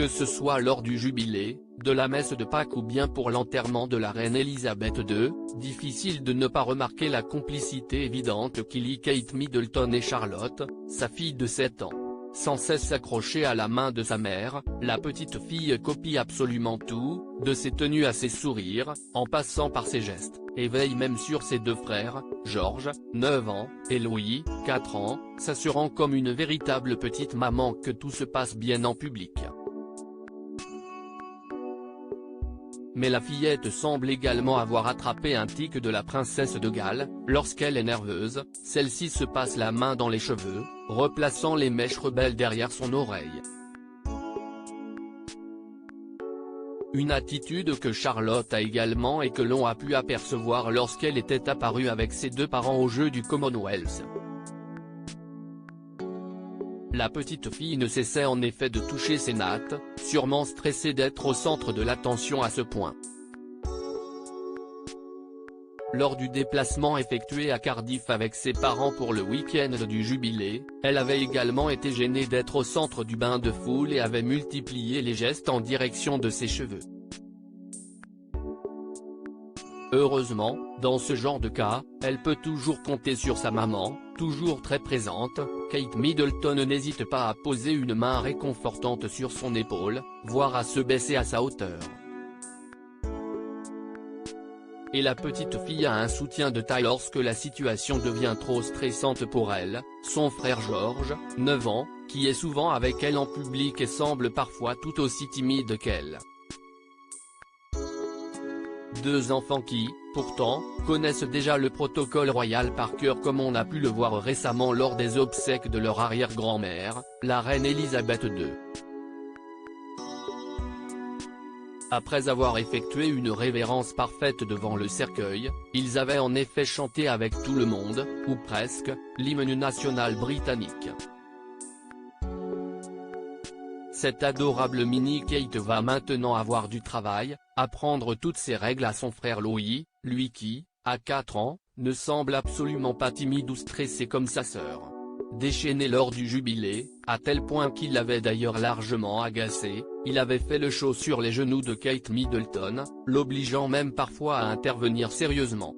Que ce soit lors du jubilé, de la messe de Pâques ou bien pour l'enterrement de la reine Elisabeth II, difficile de ne pas remarquer la complicité évidente qui lie Kate Middleton et Charlotte, sa fille de 7 ans. Sans cesse accrochée à la main de sa mère, la petite fille copie absolument tout, de ses tenues à ses sourires, en passant par ses gestes, et veille même sur ses 2 frères, George, 9 ans, et Louis, 4 ans, s'assurant comme une véritable petite maman que tout se passe bien en public. Mais la fillette semble également avoir attrapé un tic de la princesse de Galles. Lorsqu'elle est nerveuse, celle-ci se passe la main dans les cheveux, replaçant les mèches rebelles derrière son oreille. Une attitude que Charlotte a également et que l'on a pu apercevoir lorsqu'elle était apparue avec ses 2 parents aux Jeux du Commonwealth. La petite fille ne cessait en effet de toucher ses nattes, sûrement stressée d'être au centre de l'attention à ce point. Lors du déplacement effectué à Cardiff avec ses parents pour le week-end du jubilé, elle avait également été gênée d'être au centre du bain de foule et avait multiplié les gestes en direction de ses cheveux. Heureusement, dans ce genre de cas, elle peut toujours compter sur sa maman, toujours très présente. Kate Middleton n'hésite pas à poser une main réconfortante sur son épaule, voire à se baisser à sa hauteur. Et la petite fille a un soutien de taille lorsque la situation devient trop stressante pour elle, son frère George, 9 ans, qui est souvent avec elle en public et semble parfois tout aussi timide qu'elle. 2 enfants qui, pourtant, connaissent déjà le protocole royal par cœur comme on a pu le voir récemment lors des obsèques de leur arrière-grand-mère, la reine Elisabeth II. Après avoir effectué une révérence parfaite devant le cercueil, ils avaient en effet chanté avec tout le monde, ou presque, l'hymne national britannique. Cette adorable mini-Kate va maintenant avoir du travail, apprendre toutes ces règles à son frère Louis, lui qui, à 4 ans, ne semble absolument pas timide ou stressé comme sa sœur. Déchaîné lors du jubilé, à tel point qu'il l'avait d'ailleurs largement agacé, il avait fait le show sur les genoux de Kate Middleton, l'obligeant même parfois à intervenir sérieusement.